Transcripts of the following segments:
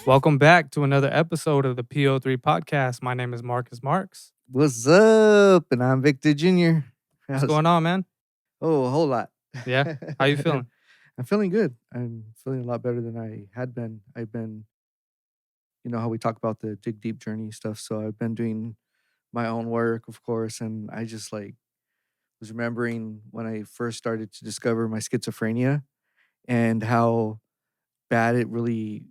Welcome back to another episode of the PO3 Podcast. My name is Marx. What's up? And I'm Victor Jr. What's going on, man? Oh, a whole lot. Yeah? How you feeling? I'm feeling good. I'm feeling a lot better than I had been. I've been, how we talk about the dig deep journey stuff. So I've been doing my own work, of course. And I just was remembering when I first started to discover my schizophrenia and how bad it really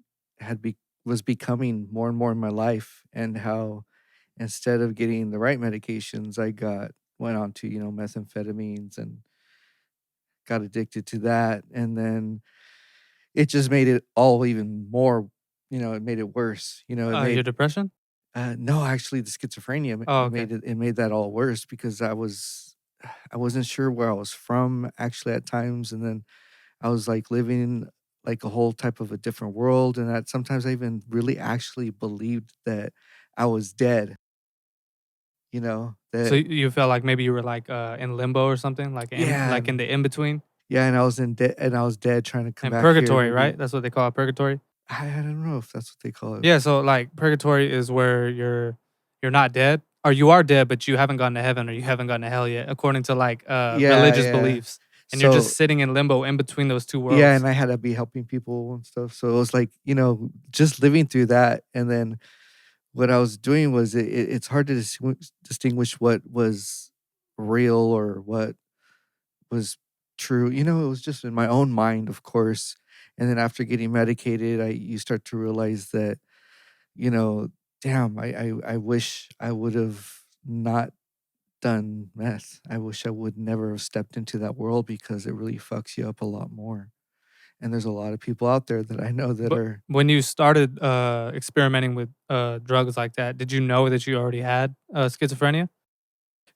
was becoming more and more in my life, and how instead of getting the right medications, went on to, methamphetamines, and got addicted to that. And then it just made it all even more, it made it worse. Your depression? No, actually the schizophrenia Oh, okay. it made that all worse because I wasn't sure where I was from actually at times. And then I was like living like a whole type of a different world. And that sometimes I even really actually believed that I was dead, So that, you felt like maybe you were like in limbo or something, like yeah, in the in between, yeah. And I was and I was dead trying to come and back here. purgatory, Maybe right? That's what they call it, purgatory. I don't know if that's what they call it. Yeah. So like purgatory is where you're not dead, or you are dead, but you haven't gone to heaven or you haven't gone to hell yet, according to like Yeah, religious yeah. beliefs, and you're just So sitting in limbo in between those two yeah, worlds. and I had to be helping people and stuff. So it was like, just living through that. And then what I was doing was it's hard to distinguish what was real or what was true. It was just in my own mind, of course. And then after getting medicated, you start to realize that, you know, damn, I wish I would have not done meth. I wish I would never have stepped into that world because it really fucks you up a lot more. And there's a lot of people out there that I know that But are. when you started experimenting with drugs like that, did you know that you already had schizophrenia,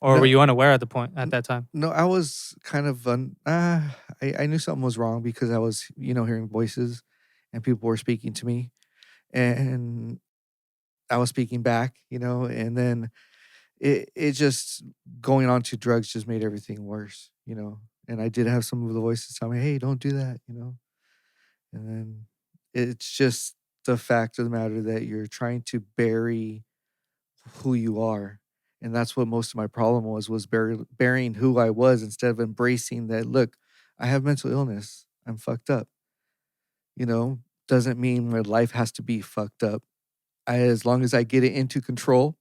or were No, you unaware at that time? no, I was kind of I knew something was wrong because I was, hearing voices and people were speaking to me, and I was speaking back, and then it just going on to drugs just made everything worse. And I did have some of the voices tell me, "Hey, don't do that." And then it's just the fact of the matter that you're trying to bury who you are. And that's what most of my problem was burying who I was instead of embracing that, look, I have mental illness. I'm fucked up. You know, doesn't mean my life has to be fucked up. As long as I get it into control,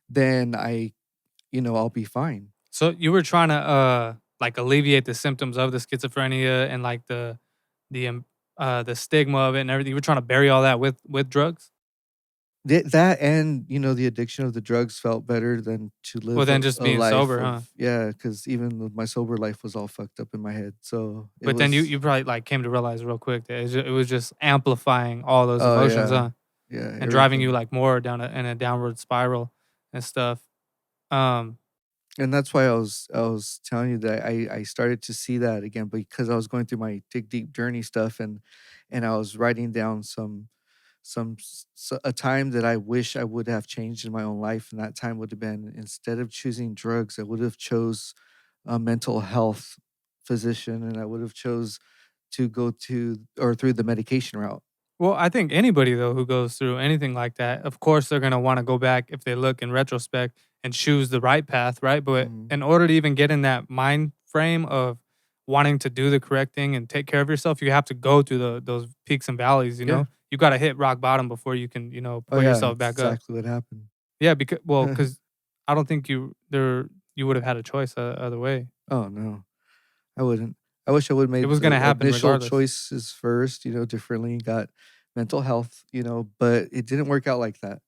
then I'll be fine. So you were trying to like alleviate the symptoms of the schizophrenia and like the stigma of it and everything. You were trying to bury all that with drugs. That and, the addiction of the drugs felt better than to Well, live then just a being life sober, huh? of, yeah, because even with my sober life was all fucked up in my head. So it But then was, you probably like came to realize real quick that it was just amplifying all those oh, emotions, yeah. huh? Yeah, And driving you everything. like more down in a downward spiral and stuff. Um, And that's why I was telling you that I started to see that again because I was going through my dig deep journey stuff, and I was writing down a time that I wish I would have changed in my own life, and that time would have been, instead of choosing drugs, I would have chose a mental health physician, and I would have chose to go to or through the medication route. well, I think anybody though who goes through anything like that, of course they're gonna want to go back if they look in retrospect and choose the right path, right? But Mhm. in order to even get in that mind frame of wanting to do the correct thing and take care of yourself, you have to go through those peaks and valleys. Yeah. You got to hit rock bottom before you can Oh, pull yeah, yourself that's back up. exactly what happened. Yeah, because I don't think you would have had a choice other way. Oh, no. I wouldn't. I wish I would've It made was gonna the happen initial regardless. choices first, differently, got mental health, but it didn't work out like that.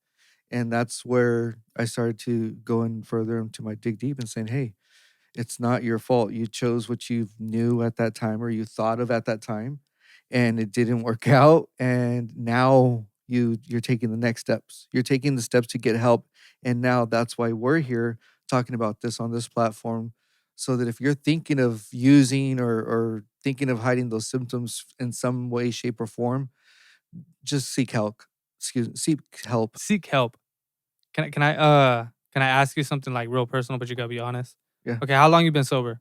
And that's where I started to go in further into my dig deep and saying, "Hey, it's not your fault. You chose what you knew at that time or you thought of at that time, and it didn't work out. And now you're taking the next steps. You're taking the steps to get help. And now that's why we're here talking about this on this platform. So that if you're thinking of using or thinking of hiding those symptoms in some way, shape, or form, just seek help. Seek help. Seek help. Can I ask you something like real personal, but you gotta be honest? Yeah. Okay, how long you been sober?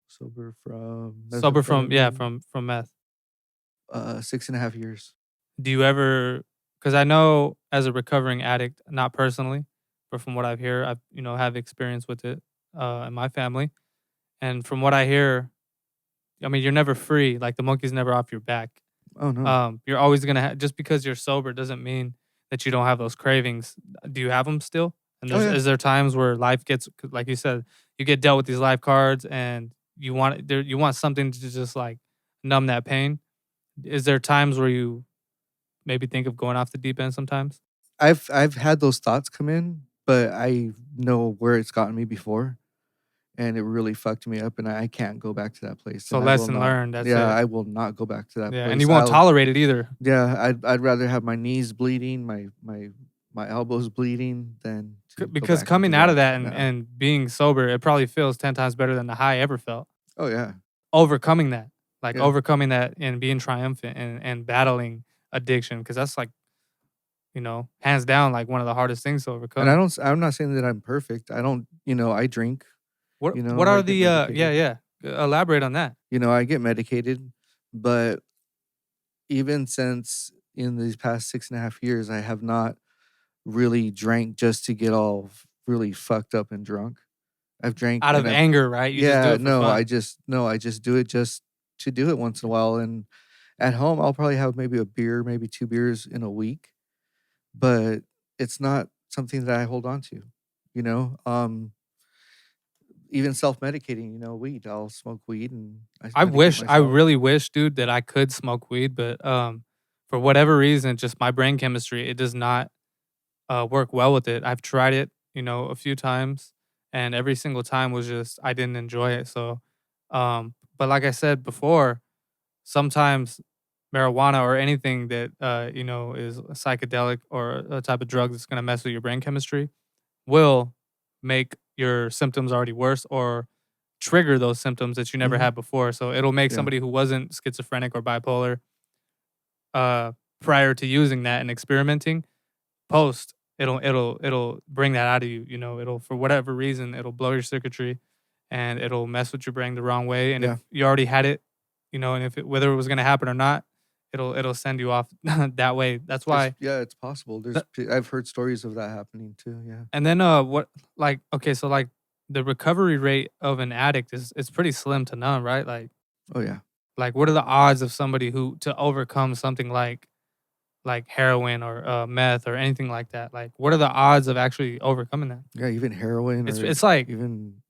Sober from Sober from methamphetamine. from meth. 6.5 years. Do you ever? Because I know as a recovering addict, not personally, but from what I've heard, I've have experience with it in my family, and from what I hear, I mean, you're never free. Like the monkey's never off your back. Oh no. You're always gonna just because you're sober doesn't mean that you don't have those cravings. Do you have them still? And Oh yeah. is there times where life gets, like you said, you get dealt with these life cards, and you want something to just like numb that pain? Is there times where you maybe think of going off the deep end sometimes? I've had those thoughts come in, but I know where it's gotten me before, and it really fucked me up, and I can't go back to that place, So and I will lesson not. learned. That's Yeah, it. I will not go back to that Yeah, and you place. won't I'll tolerate it either. Yeah, I'd rather have my knees bleeding, my elbows bleeding than to go Because back and do coming out of that. that No. and being sober, it probably feels 10 times better than the high ever felt. Oh yeah. Overcoming that, like Yeah. overcoming that and being triumphant and battling addiction, because that's like, hands down, like one of the hardest things to And overcome. I'm not saying that I'm perfect. I don't, I drink, What I are get the yeah, medicated. yeah. Elaborate on that. I get medicated, but even since in these past 6.5 years, I have not really drank just to get all really fucked up and drunk. I've drank Out of and I've anger, right? You just do yeah, it for fun. no, I just do it just to do it once in a while. And at home, I'll probably have maybe a beer, maybe 2 beers in a week, but it's not something that I hold on to. You know, even self medicating. Weed. I'll smoke weed and I medicate I myself. really wish, dude, that I could smoke weed, but for whatever reason, just my brain chemistry, it does not work well with it. I've tried it, a few times, and every single time was just I didn't enjoy it. So, but like I said before, sometimes marijuana or anything that is a psychedelic or a type of drug that's going to mess with your brain chemistry will make your symptoms already worse or trigger those symptoms that you never Hmm. had before. So it'll make Yeah. somebody who wasn't schizophrenic or bipolar uh, prior to using that and experimenting post, it'll bring that out of you. It'll, for whatever reason, it'll blow your circuitry and it'll mess with your brain the wrong way. And if Yeah. you already had it, and if whether it was going to happen or not, it'll send you off that way. That's why. It's possible. th- I've heard stories of that happening too. Yeah. And then what, like, okay, so like the recovery rate of an addict is it's pretty slim to none, right? Oh yeah. What are the odds of somebody who to overcome something like heroin or meth or anything like that? Like, what are the odds of actually overcoming that? Yeah. Even heroin It's or it's like even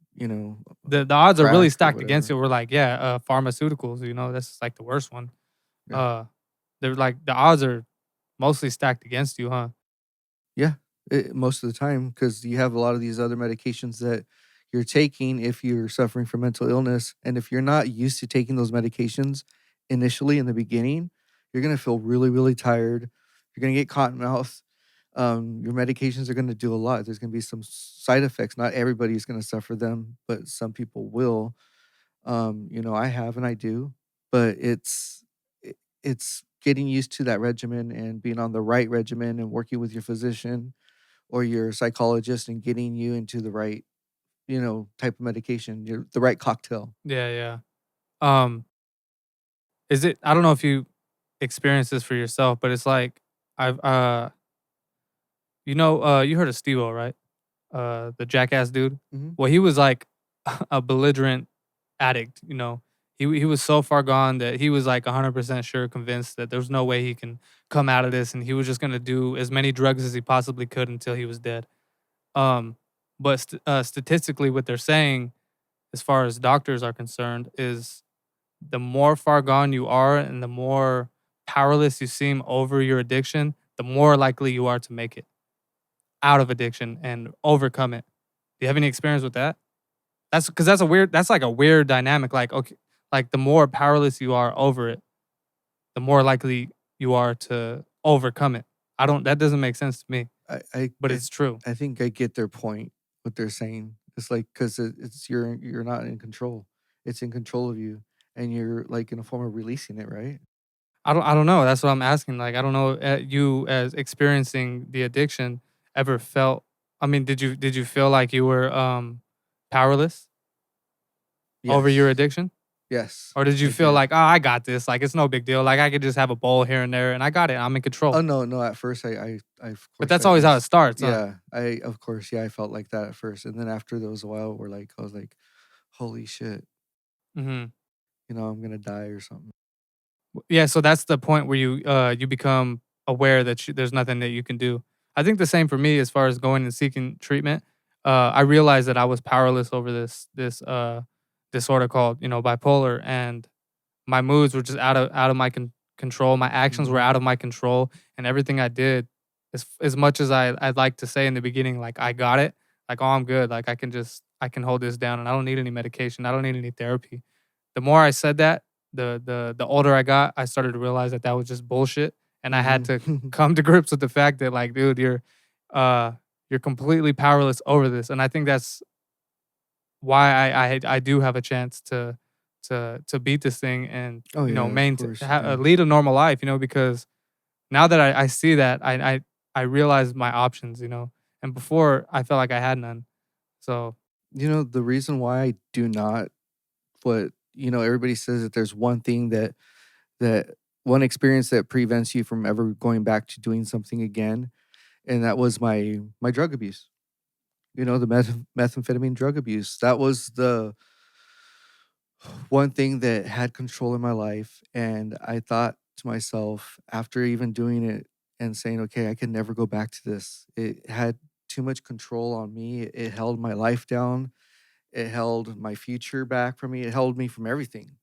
the odds are really crack or stacked against whatever. you. We're like, yeah, pharmaceuticals. That's like the worst one. Yeah. Uh, they're like the odds are mostly stacked against you, huh? Yeah, most of the time, because you have a lot of these other medications that you're taking if you're suffering from mental illness, and if you're not used to taking those medications initially in the beginning, you're gonna feel really, really tired. You're gonna get cotton mouth. Your medications are gonna do a lot. There's gonna be some side effects. Not everybody is gonna suffer them, but some people will. I have and I do, but it's getting used to that regimen and being on the right regimen and working with your physician or your psychologist and getting you into the right, type of medication, the right cocktail. Yeah, yeah. Um, is it? I don't know if you experience this for yourself, but it's like I've you heard of Steve-O, right? The jackass dude. Mhm. Well, he was like a belligerent addict. He was so far gone that he was like 100% sure, convinced that there's no way he can come out of this, and he was just gonna do as many drugs as he possibly could until he was dead. Um, but statistically, what they're saying, as far as doctors are concerned, is the more far gone you are and the more powerless you seem over your addiction, the more likely you are to make it out of addiction and overcome it. Do you have any experience with that? That's because that's like a weird dynamic. Like, okay, like the more powerless you are over it, the more likely you are to overcome it. That doesn't make sense to me, I I but I it's true. I think I get their point, what they're saying. It's like 'cause it's you're not in control. It's in control of you, and you're, like, in a form of releasing it, right? I don't know. That's what I'm asking. Like, I don't know. You as experiencing the addiction ever felt? I mean, did you feel like you were powerless over your Yes. addiction? Yes, Or did you I feel did. like, "Oh, I got this. Like, it's no big deal. Like, I could just have a bowl here and there, and I got it. I'm in Oh, control." no, no, at first, I of But course, that's I always how it was starts, huh? yeah, I of course, yeah, I felt like that at first, and then after there was a while where, like, I was like, "Holy shit, Mhm. I'm gonna die or something." Yeah, so that's the point where you become aware that there's nothing that you can do. I think the same for me as far as going and seeking treatment. I realized that I was powerless over this disorder called bipolar, and my moods were just out of my control. My actions were Mhm. out of my control, and everything I did, as much as I'd like to say in the beginning, like I got it, like oh I'm good, like I can hold this down, and I don't need any medication, I don't need any therapy. The more I said that, the older I got, I started to realize that that was just bullshit, and I had to Mhm. come to grips with the fact that like, dude, uh, you're completely powerless over this, and I think that's why I do have a chance to beat this thing and Oh, yeah, of maintain course you do. lead a normal life, because now that I see that I realize my options, and before I felt like I had none. So The reason why I do not what everybody says that there's one thing that one experience that prevents you from ever going back to doing something again, and that was my drug abuse. The methamphetamine drug abuse. That was the one thing that had control in my life, and I thought to myself after even doing it and saying, "Okay, I can never go back to this." It had too much control on me. It held my life down. It held my future back from me. It held me from everything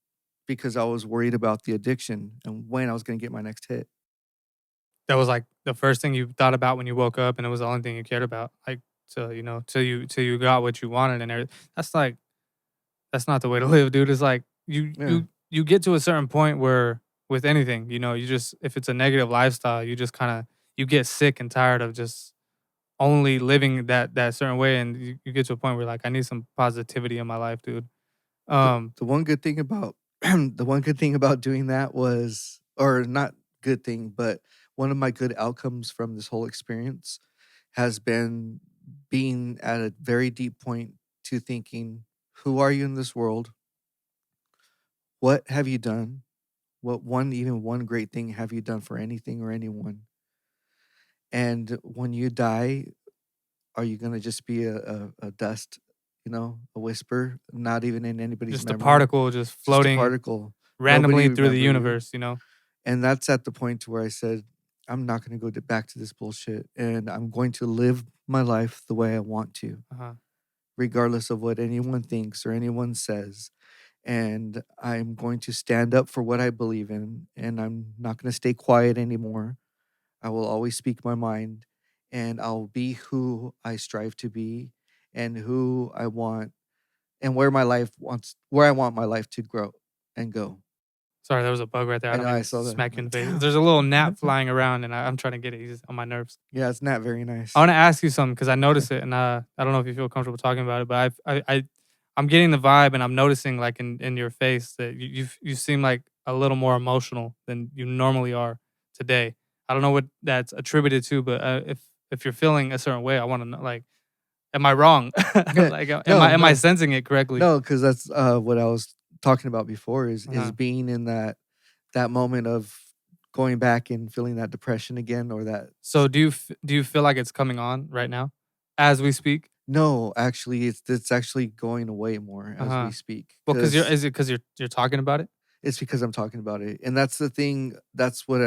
because I was worried about the addiction and when I was gonna get my next hit. that was like the first thing you thought about when you woke up, and it was the only thing you cared about, like till you got what you wanted and everything. That's like that's not the way to live, dude. It's like Yeah. you get to a certain point where with anything, you just if it's a negative lifestyle, you just kind of you get sick and tired of just only living that certain way, and you get to a point where like I need some positivity in my life, dude. Um, The one good thing about the one good thing about doing that was or not good thing, but one of my good outcomes from this whole experience has been being at a very deep point to thinking, who are you in this world? What have you done? What even one great thing have you done for anything or anyone? And when you die, are you gonna just be a dust, a whisper, not even in anybody's just a memory? particle just Just a floating particle. Nobody randomly through the remember you. universe. And that's at the point where I said, I'm not gonna go back to this bullshit, and I'm going to live my life the way I want to, Uh-huh. regardless of what anyone thinks or anyone says. And I'm going to stand up for what I believe in, and I'm not gonna stay quiet anymore. I will always speak my mind, and I'll be who I strive to be and who I want and where I want my life to grow and go. Sorry, there was a bug right there. I I don't know mean I to saw that. smack you in the face. Damn. There's a little gnat flying around, and I'm trying to get it. He's on my nerves. Yeah, it's not very I nice. want to ask you something because I noticed it, and I don't know if you feel comfortable talking about it, but I'm getting the vibe, and I'm noticing like in your face that you seem like a little more emotional than you normally are today. I don't know what that's attributed to, but if you're feeling a certain way, I want to know. Like, am I wrong? Yeah. Like, No, am I no. sensing it correctly? No, because that's, what I was talking about before is Uh-huh. being in that moment of going back and feeling that depression again or that So do you feel like it's coming on right now, as we speak? no, actually, it's actually going away more Uh as huh. we speak Well, because is it because you're talking about it? it's because I'm talking about it, and that's the thing. That's what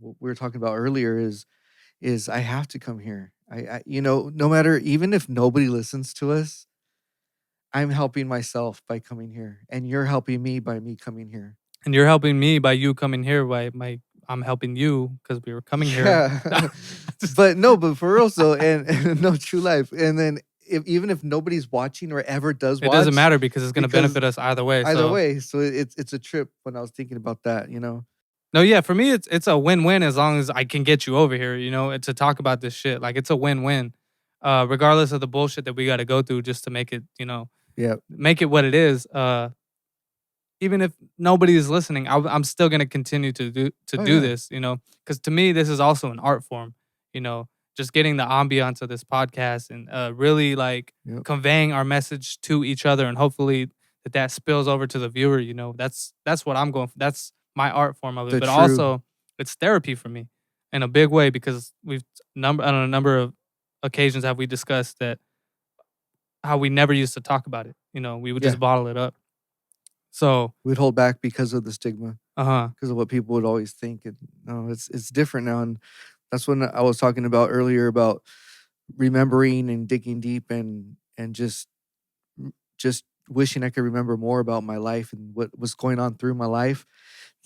we were talking about earlier is I have to come here. No matter even if nobody listens to us, I'm helping myself by coming here, and you're helping me by me coming here. And you're helping me by you coming here. By my I'm helping you because we were coming here. Yeah, but no, but for real, so and no true life, and then even if nobody's watching or ever does It doesn't watch, matter because it's gonna because benefit us either way. either So way, so it's a trip when I was thinking about that. no, yeah, for me it's a win-win as long as I can get you over here. And to talk about this shit. Like it's a win-win, regardless of the bullshit that we got to go through just to make it. Yeah. Make it what it is. Even if nobody is listening, I'm still gonna continue to Oh do yeah. this. Because to me, this is also an art form. You know, just getting the ambiance of this podcast and really like Yep. conveying our message to each other, and hopefully that spills over to the viewer, you know. That's what I'm going for. That's my art form of it. The But true also it's therapy for me in a big way because we've on a number of occasions have we discussed that how we never used to talk about it. You know, we would yeah, just bottle it up. So, we'd hold back because of the stigma, uh-huh. because of what people would always think, and no, it's different now, and that's when I was talking about earlier about remembering and digging deep and just wishing I could remember more about my life and what was going on through my life,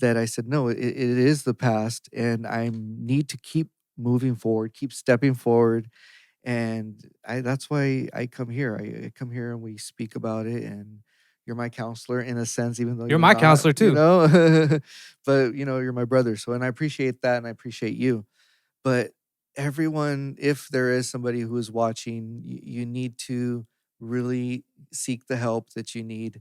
that I said, no, it is the past, and I need to keep moving forward, keep stepping forward. And that's why I come here. I come here and we speak about it, and you're my counselor in a sense, even though You're you're my not, counselor too. but you're my brother. So, and I appreciate that, and I appreciate you. But everyone, if there is somebody who is watching, you need to really seek the help that you need.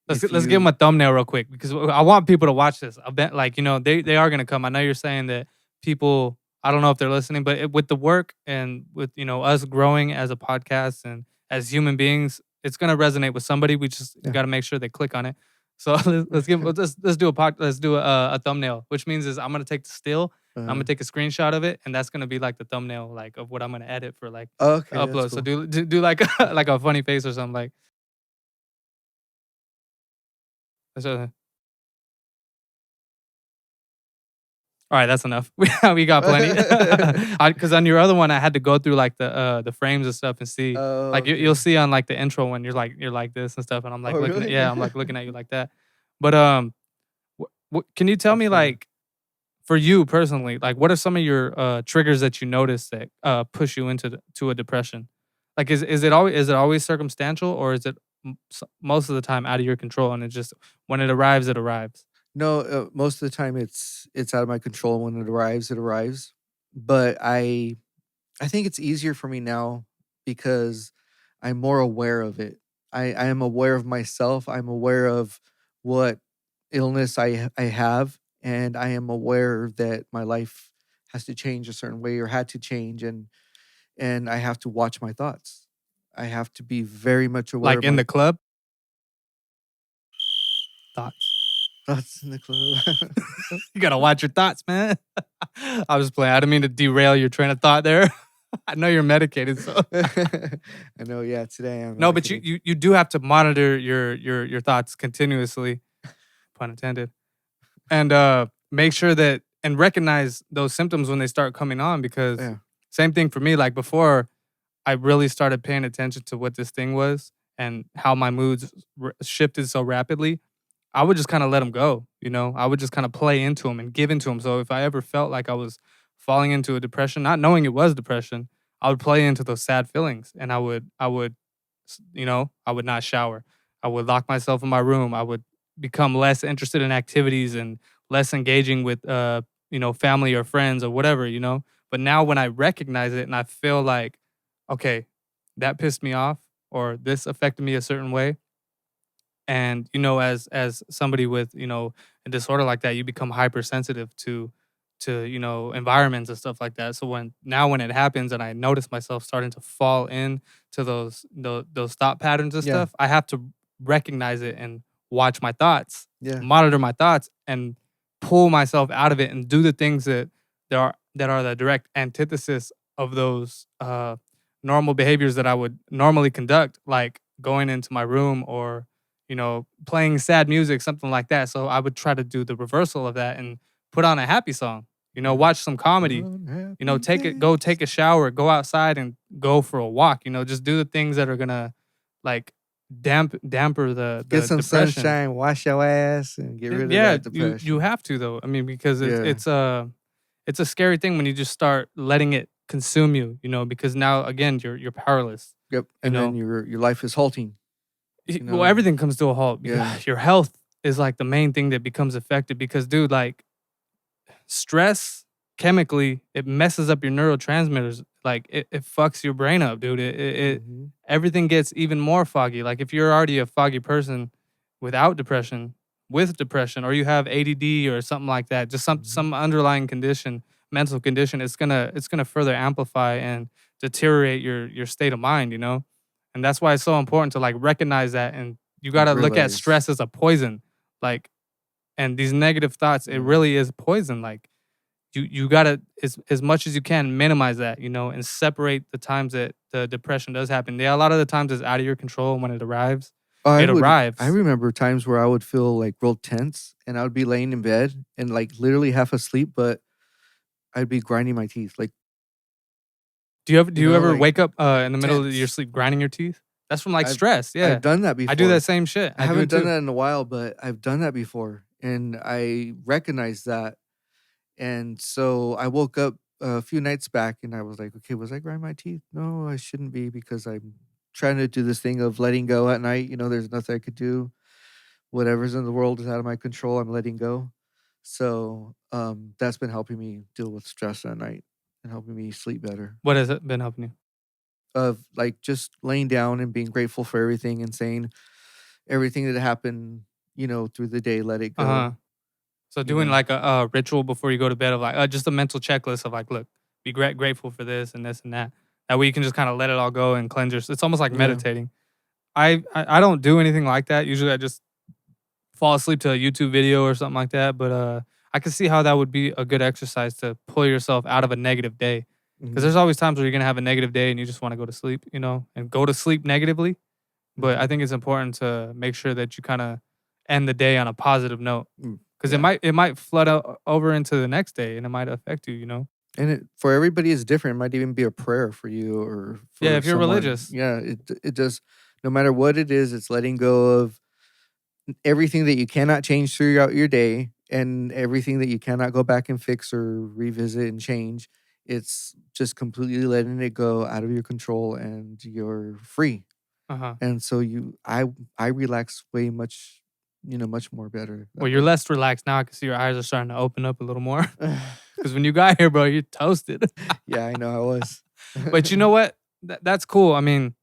If Let's give them you, a thumbnail real quick because I want people to watch this. I bet, like, you know, they are gonna come. I know you're saying that people. I don't know if they're listening, but with the work and with, you know, us growing as a podcast and as human beings, it's gonna resonate with somebody. We just yeah, got to make sure they click on it. So let's do let's do a thumbnail, which means is I'm gonna take the still. I'm uh, gonna take a screenshot of it, and that's gonna be like the thumbnail, like of what I'm gonna edit for like the okay, that's upload. So cool. do like like a funny face or something like. So, all right, that's enough. We got plenty. Because on your other one, I had to go through like the frames and stuff and see. Oh, Like you'll okay. see on like the intro when you're like this and stuff, and I'm like Oh, looking at, really? yeah, I'm like looking at you like that. But can you tell That's me, funny. like, for you personally, like what are some of your triggers that you notice that push you into to a depression? Like is it always circumstantial, or is it most of the time out of your control, and it just when it arrives, it arrives? No, most of the time it's out of my control. When it arrives, it arrives. But I think it's easier for me now because I'm more aware of it. I am aware of myself. I'm aware of what illness I have, and I am aware that my life has to change a certain way or had to change, and I have to watch my thoughts. I have to be very much aware Like of in my the club, thoughts. thoughts in the club. You gotta watch your thoughts, man. I was playing. I didn't mean to derail your train of thought there. I know you're medicated, so I know, yeah, today I'm no, but medicated. you do have to monitor your thoughts continuously, pun intended, and make sure that and recognize those symptoms when they start coming on. Because Yeah, same thing for me. Like before, I really started paying attention to what this thing was and how my moods shifted so rapidly. I would just kind of let them go, you know? I would just kind of play into them and give into them. So if I ever felt like I was falling into a depression, not knowing it was depression, I would play into those sad feelings, and you know, I would not shower. I would lock myself in my room. I would become less interested in activities and less engaging with you know, family or friends or whatever, you know? But now when I recognize it and I feel like, okay, that pissed me off or this affected me a certain way, and you know, as somebody with, you know, a disorder like that, you become hypersensitive to you know, environments and stuff like that. So when it happens and I notice myself starting to fall in to those thought patterns and yeah, stuff, I have to recognize it and watch my thoughts, yeah, monitor my thoughts, and pull myself out of it and do the things that are the direct antithesis of those normal behaviors that I would normally conduct, like going into my room or, you know, playing sad music, something like that. So I would try to do the reversal of that and put on a happy song, you know, yeah. watch some comedy, you know, Unhappy go days. take a shower, go outside and go for a walk, you know, just do the things that are gonna like damper Get the some depression. sunshine, wash your ass, and get rid of Yeah, that you depression. have to though. I mean, because Yeah. it's a scary thing when you just start letting it consume you, you know, because now again you're powerless, Yep. you And then know. your life is halting. You Well, know. everything comes to a halt Yeah. because your health is like the main thing that becomes affected because dude, like stress chemically it messes up your neurotransmitters, like it fucks your brain up, dude. It Hmm. everything gets even more foggy. Like if you're already a foggy person without depression, with depression, or you have ADD or something like that, just Hmm. some underlying condition, mental condition, it's gonna further amplify and deteriorate your state of mind, you know. And that's why it's so important to like recognize that and you gotta look at realize. stress as a poison. Like, and these negative thoughts, it Yeah. really is poison. Like, you gotta, as much as you can, minimize that, and separate the times that the depression does happen. Yeah, a lot of the times it's out of your control, and when it arrives, it I arrives. remember times where I would feel, like, real tense, and I would be laying in bed and, like, literally half asleep, but I'd be grinding my teeth, like, Do you ever like, wake up in the middle of your tense. sleep grinding your teeth? That's from like I've stress. Yeah, I've done that I do that before. same shit. I I do haven't it done too. that in a while, but I've done that before, and I recognize that, and so I woke up a few nights back, and I was like, "Okay, was I grinding my teeth? No, I shouldn't be because I'm trying to do this thing of letting go at night, there's nothing I could do. Whatever's in the world is out of my control, I'm letting go." So, that's been helping me deal with stress at night and helping me sleep better. What has it been helping you? Of, like, just laying down and being grateful for everything and saying everything that happened, through the day, let it Uh huh. go, So you doing know? like a ritual before you go to bed of like just a mental checklist of like, look, be grateful for this and that. That way you can just kind of let it all go and cleanse yourself. It's almost like Yeah. meditating. I don't do anything like that. Usually I just fall asleep to a YouTube video or something like that. But I can see how that would be a good exercise to pull yourself out of a negative day. Because Mhm. there's always times where you're gonna have a negative day and you just want to go to sleep, and go to sleep negatively. But I Mhm. think it's important to make sure that you kind of end the day on a positive note because it Yeah. might flood over into the next day and it might affect you. And for everybody is different. It might even be a prayer for you or Yeah, for if you're someone. religious. Yeah, it does no matter what it is, it's letting go of everything that you cannot change throughout your day and everything that you cannot go back and fix or revisit and change. It's just completely letting it go out of your control and you're free. Uh huh. And so I relax way much, much more better Well, that you're way. less relaxed now. I can see your eyes are starting to open up a little more. Because when you got here, bro, you're toasted. Yeah, I know I was. But you know what? That's cool. I mean,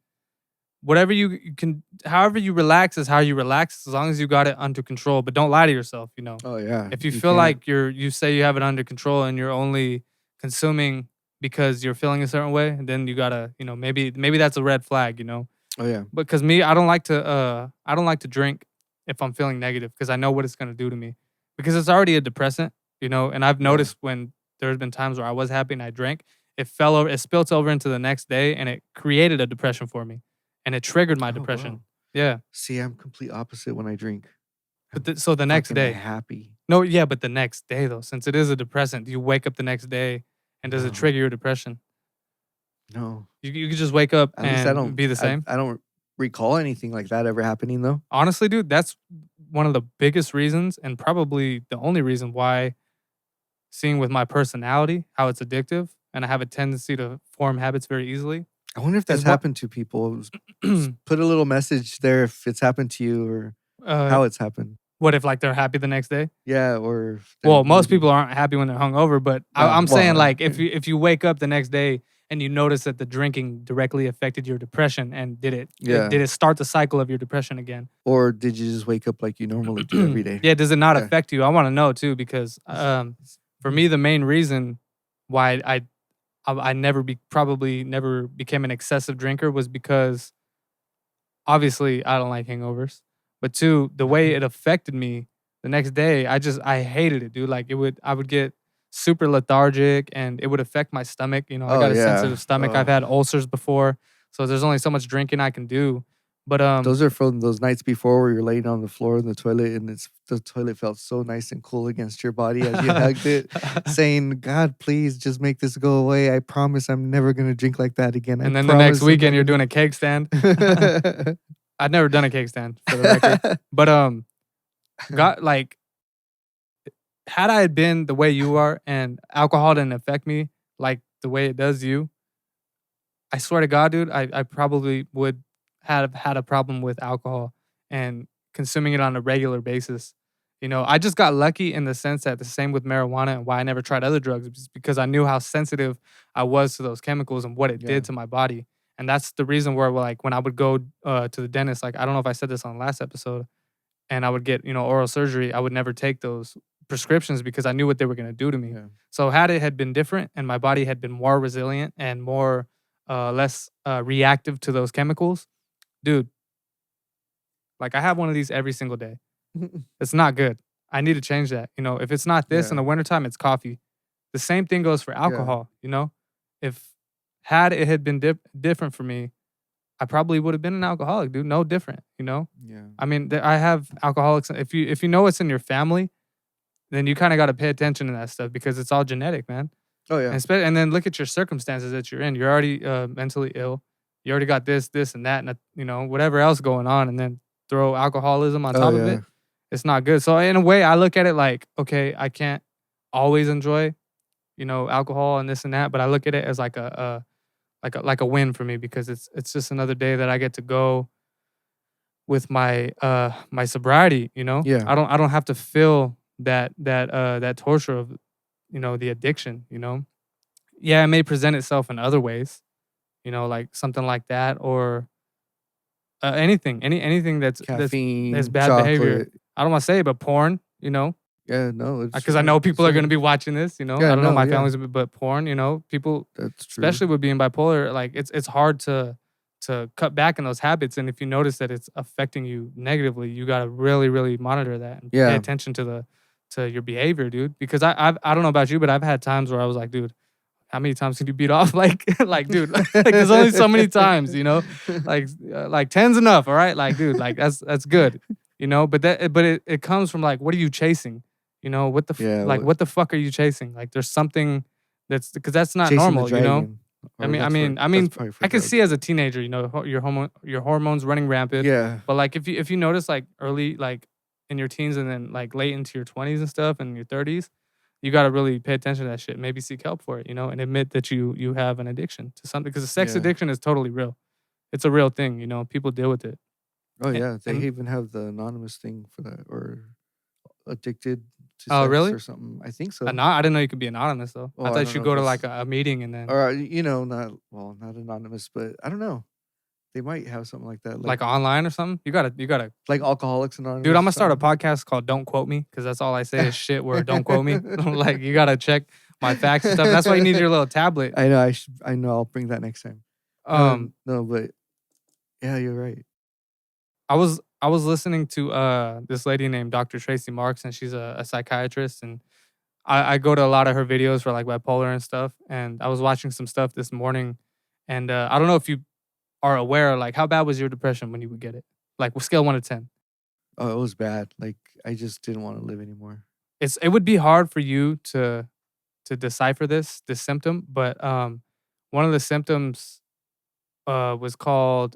whatever you can, however you relax is how you relax, as long as you got it under control. But don't lie to yourself. Oh yeah, If you you feel can't. like you say you have it under control and you're only consuming because you're feeling a certain way, then you gotta, maybe that's a red flag. Oh yeah. Because me, I don't like to drink if I'm feeling negative because I know what it's gonna do to me. Because it's already a depressant. And I've Yeah. noticed when there's been times where I was happy and I drank, it spilt over into the next day and it created a depression for me. And it triggered my Oh wow. depression. Yeah. See, I'm complete opposite when I drink. But I'm so the next fucking day. happy. No, yeah, but the next day though, since it is a depressant, do you wake up the next day and does it No, trigger your depression? no. You could just wake up At least and be the same. I don't recall anything like that ever happening though. Honestly, dude, that's one of the biggest reasons and probably the only reason why seeing with my personality how it's addictive and I have a tendency to form habits very easily I wonder if is that's what happened to people. Put a little message there if it's happened to you or uh how it's happened. what if like they're happy the next day? Yeah, or if they're Well, most people moody. aren't happy when they're hungover, but Oh, I'm saying well, like if you wake up the next day and you notice that the drinking directly affected your depression and yeah. did it start the cycle of your depression again? Or did you just wake up like you normally do every day? Yeah, does it not Yeah. affect you? I want to know too because for Mm. me the main reason why I probably never became an excessive drinker was because obviously I don't like hangovers, but two, the way it affected me the next day, I hated it, dude. Like I would get super lethargic and it would affect my stomach. I Oh, got a yeah. sensitive stomach. I've Oh, had ulcers before, so there's only so much drinking I can do. But those are from those nights before where you're laying on the floor in the toilet and the toilet felt so nice and cool against your body as you hugged it, saying, "God, please just make this go away. I promise I'm never gonna drink like that again. I and then the next promise I'm weekend not you're doing gonna." a cake stand. I've never done a cake stand for the record, but got like had I had been the way you are and alcohol didn't affect me like the way it does you, I swear to God, dude, I probably would have had a problem with alcohol and consuming it on a regular basis. I just got lucky in the sense that the same with marijuana and why I never tried other drugs is because I knew how sensitive I was to those chemicals and what it Yeah. did to my body. And that's the reason where, like, when I would go to the dentist, like, I don't know if I said this on the last episode, and I would get, oral surgery, I would never take those prescriptions because I knew what they were going to do to me. Yeah. So had it had been different and my body had been more resilient and more less reactive to those chemicals, dude, Like, I have one of these every single day. It's not good. I need to change that. If it's not this in Yeah, the wintertime, it's coffee. The same thing goes for yeah. alcohol. If had it had been different for me, I probably would have been an alcoholic, dude. No different. Yeah. I mean, I have alcoholics. If you know it's in your family, then you kind of got to pay attention to that stuff because it's all genetic, man. Oh, yeah. And then look at your circumstances that you're in. You're already mentally ill. You already got this, and that, and whatever else going on, and then throw alcoholism on Oh, top of yeah. it. It's not good. So in a way, I look at it like, okay, I can't always enjoy, alcohol and this and that, but I look at it as like a win for me because it's just another day that I get to go with my sobriety. Yeah. I don't have to feel that torture of the addiction. Yeah, it may present itself in other ways, like something like that, or anything that's Caffeine, bad behavior. chocolate. I don't want to say it, but porn, Yeah, no, it's because I know people are going to same. be watching this. I Yeah, don't know no, my yeah, family's, but porn. People, that's true. especially with being bipolar, like it's hard to cut back in those habits. And if you notice that it's affecting you negatively, you got to really, really monitor that and pay Yeah. attention to your behavior, dude. Because I don't know about you, but I've had times where I was like, dude, how many times can you beat off? Like, dude, like there's only so many times, like 10's enough. All right. Like, dude, like that's good, but it comes from like, what are you chasing? Yeah, What the fuck are you chasing? Like, there's something because that's not chasing the normal. dragon, I or mean, I that's mean, I that's mean, probably for I could see drugs. as a teenager, your hormones running rampant. Yeah, But like, if you notice like early, like in your teens and then like late into your 20s and stuff and your 30s, you got to really pay attention to that shit. Maybe seek help for it, and admit that you have an addiction to something because the sex yeah. addiction is totally real. It's a real thing. People deal with it. Oh, And, yeah, they and even have the anonymous thing for that, or addicted to oh, sex really? or something. I think so. I didn't know you could be anonymous though. I Well, thought I you don't should know if go to like it's, a meeting and then or not anonymous, but I don't know. They might have something like that, like online or something. You gotta like Alcoholics Dude, I'm Anonymous or gonna start a something. podcast called "Don't Quote Me" because that's all I say is shit. Where don't quote me. Like you gotta check my facts and stuff. That's why you need your little tablet. I know. I know. I'll bring that next time. No, Um, no, but yeah, you're right. I was listening to this lady named Dr. Tracy Marks, and she's a psychiatrist, and I go to a lot of her videos for like bipolar and stuff. And I was watching some stuff this morning, and I don't know if you are aware, like how bad was your depression when you would get it, like scale 1 to 10. Oh, it was bad. Like, I just didn't want to live anymore. It would be hard for you to decipher this symptom, but one of the symptoms was called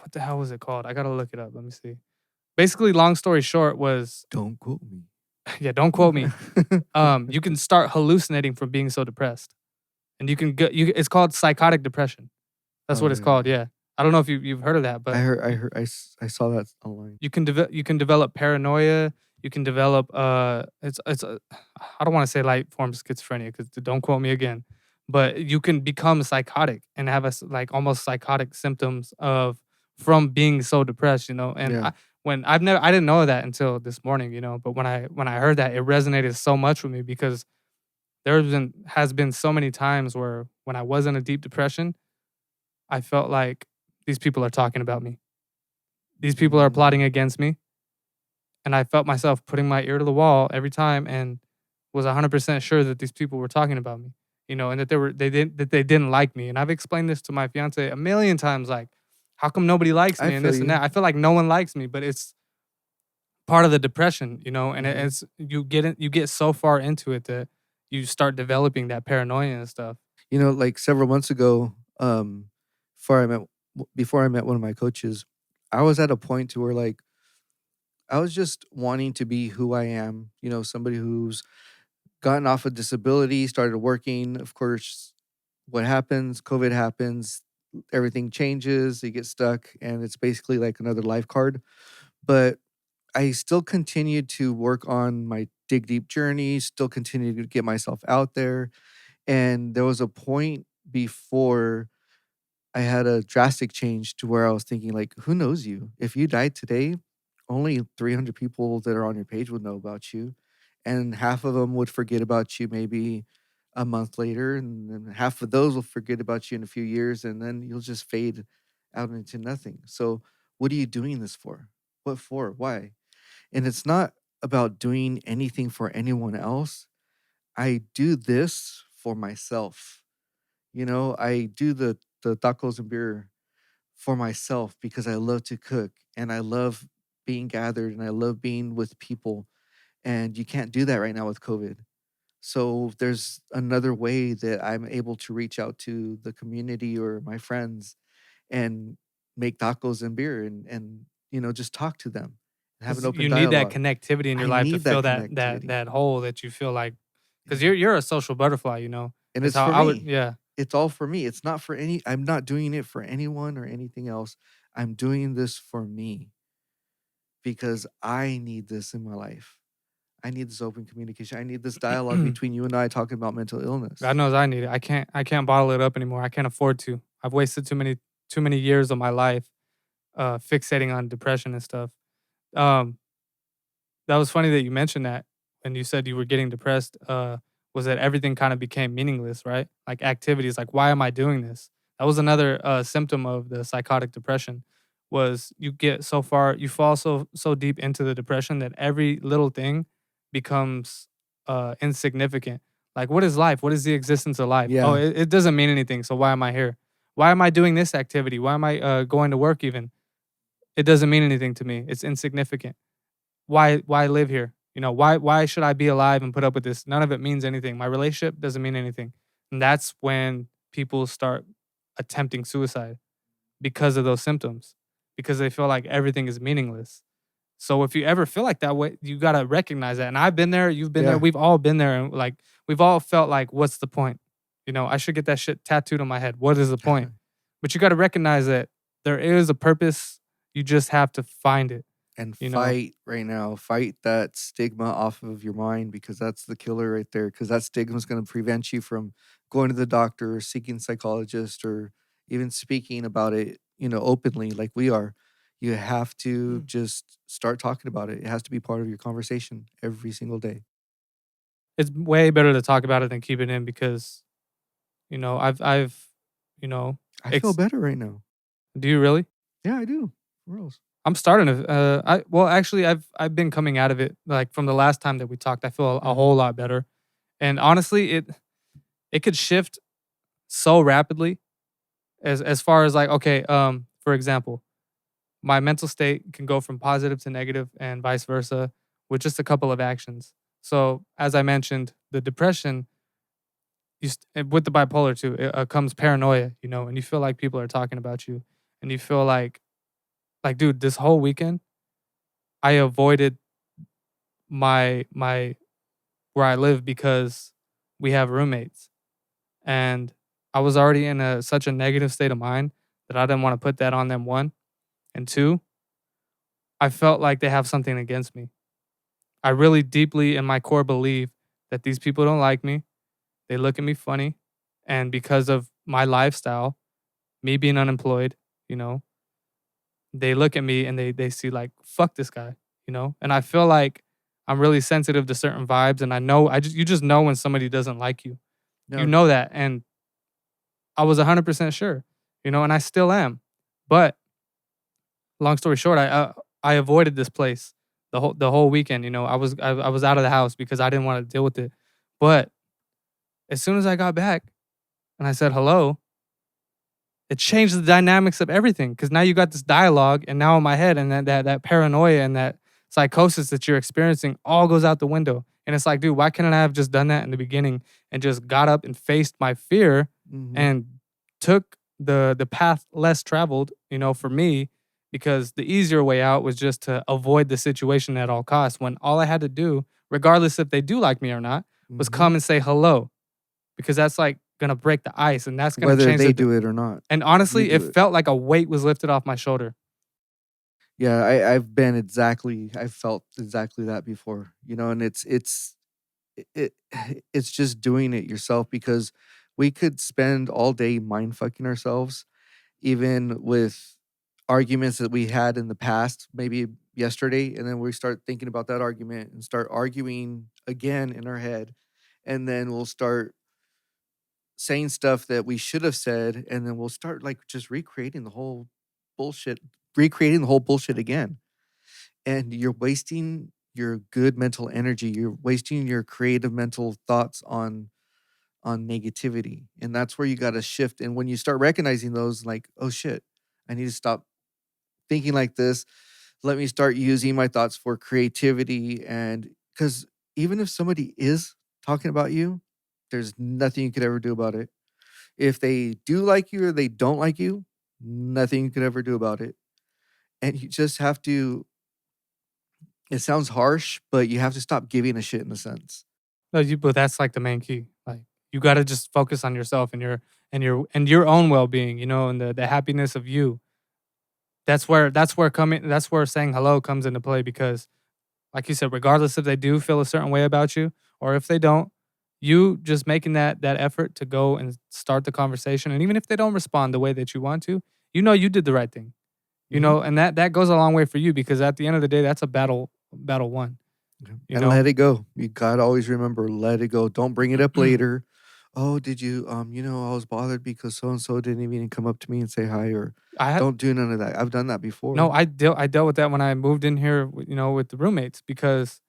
what the hell was it called? I gotta look it up. Let me see. Basically, long story short was Don't quote me. yeah, don't quote me. You can start hallucinating from being so depressed, and you can get you. It's called psychotic depression. That's Oh, what it's yeah. called. Yeah, I don't know if you've heard of that, I but heard. I saw that online. you can develop paranoia. You can develop I don't want to say light form of schizophrenia because don't quote me again, but you can become psychotic and have like almost psychotic symptoms of from being so depressed. And Yeah. I didn't know that until this morning. But when I heard that, it resonated so much with me because has been so many times where when I was in a deep depression, I felt like these people are talking about me. These people are plotting Mm, against me. And I felt myself putting my ear to the wall every time and was 100% sure that these people were talking about me, and that they didn't like me. And I've explained this to my fiance a million times, like, how come nobody likes I me and feel this and you. that? I feel like no one likes me, but it's part of the depression, and Hmm. it's you get so far into it that you start developing that paranoia and stuff. Like several months ago, before I met before I met one of my coaches, I was at a point to where, like, I was just wanting to be who I am. Somebody who's gotten off of disability, started working. Of course, what happens? COVID happens. Everything changes. You get stuck, and it's basically like another life card. But I still continued to work on my dig deep journey. Still continued to get myself out there. And there was a point before I had a drastic change to where I was thinking, like, who knows you? If you died today, only 300 people that are on your page would know about you. And half of them would forget about you maybe a month later. And then half of those will forget about you in a few years. And then you'll just fade out into nothing. So, What are you doing this for? What for? Why? And it's not about doing anything for anyone else. I do this for myself. You know, I do the tacos and beer for myself because I love to cook and I love being gathered and I love being with people. And you can't do that right now with COVID. So there's another way that I'm able to reach out to the community or my friends and make tacos and beer and just talk to them and have an 'Cause open you need that dialogue. connectivity in your I life to need that fill that connectivity. that hole that you feel like, because Yeah. you're a social butterfly, And is it's how for I would, me. yeah. It's all for me. It's not for I'm not doing it for anyone or anything else. I'm doing this for me because I need this in my life. I need this open communication. I need this dialogue between you and I talking about mental God illness. knows I need it. I can't bottle it up anymore. I can't afford to. I've wasted too many years of my life, fixating on depression and stuff. Um, that was funny that you mentioned that when you said you were getting depressed, was that everything kind of became meaningless, right? Like activities, like why am I doing this? That was another symptom of the psychotic depression. Was you get so far, you fall so deep into the depression that every little thing becomes insignificant. Like, what is life? What is the existence of life? Oh, Yeah. it doesn't mean anything. So why am I here? Why am I doing this activity? Why am I going to work? Even it doesn't mean anything to me. It's insignificant. Why live here? Why should I be alive and put up with this? None of it means anything. My relationship doesn't mean anything. And that's when people start attempting suicide because of those symptoms, because they feel like everything is meaningless. So if you ever feel like that way, you got to recognize that. And I've been there, you've been there, Yeah. we've all been there, and like we've all felt like, what's the point? I should get that shit tattooed on my head. What is the point? But you got to recognize that there is a purpose. You just have to find it, And you know. fight right now. Fight that stigma off of your mind because that's the killer right there. Because that stigma is going to prevent you from going to the doctor or seeking psychologist or even speaking about it, openly like we are. You have to just start talking about it. It has to be part of your conversation every single day. It's way better to talk about it than keep it in because, I've, you know, I feel ex better right now. do you really? Yeah, I do. For reals. I'm starting to, actually, I've been coming out of it, like, from the last time that we talked. I feel a Mhm. whole lot better, and honestly, it could shift so rapidly as far as, like, okay, for example, my mental state can go from positive to negative and vice versa with just a couple of actions. So, as I mentioned, the depression, with the bipolar too, it comes paranoia, and you feel like people are talking about you, and you feel like, dude, this whole weekend I avoided my where I live because we have roommates, and I was already in such a negative state of mind that I didn't want to put that on them. One and two, I felt like they have something against me. I really deeply in my core believe that these people don't like me. They look at me funny, and because of my lifestyle, me being unemployed, you know, they look at me and they see like, fuck this guy. And I feel like I'm really sensitive to certain vibes, and I know you just know when somebody doesn't like you. You No. know that, and I was 100% sure, and I still am. But long story short, I avoided this place the whole weekend. I was out of the house because I didn't want to deal with it. But as soon as I got back and I said hello, it changed the dynamics of everything because now you got this dialogue, and now in my head, and that paranoia and that psychosis that you're experiencing all goes out the window. And it's like, dude, why couldn't I have just done that in the beginning and just got up and faced my fear Mhm. and took the path less traveled, for me, because the easier way out was just to avoid the situation at all costs. When all I had to do, regardless if they do like me or not, was Mhm. come and say hello, because that's like gonna break the ice, and that's gonna Whether change they the. do it or not, And you honestly, it do it. felt like a weight was lifted off my shoulder. Yeah, I've felt exactly that before, and it it's just doing it yourself because we could spend all day mind fucking ourselves, even with arguments that we had in the past, maybe yesterday, and then we start thinking about that argument and start arguing again in our head, and then we'll start saying stuff that we should have said, and then we'll start like just recreating the whole bullshit recreating the whole bullshit again. And you're wasting your good mental energy. You're wasting your creative mental thoughts on negativity. And that's where you got to shift. And when you start recognizing those, like, oh shit, I need to stop thinking like this. Let me start using my thoughts for creativity. And because even if somebody is talking about you, there's nothing you could ever do about it. If they do like you or they don't like you, nothing you could ever do about it. And you just have to, it sounds harsh, but you have to stop giving a shit in a sense. No, but that's like the main key. Like you got to just focus on yourself and your own well being, you know, and the happiness of you. That's where saying hello comes into play because, like you said, regardless if they do feel a certain way about you or if they don't, you just making that effort to go and start the conversation, and even if they don't respond the way that you want to, you know you did the right thing, you Mhm. know, and that goes a long way for you because at the end of the day, that's a battle won, Yeah. you And know. let it go. You gotta always remember, let it go. Don't bring it up later. Oh, did you I was bothered because so and so didn't even come up to me and say hi, or I had don't do none of that. I've done that No, before. I dealt with that when I moved in here, you know, with the roommates because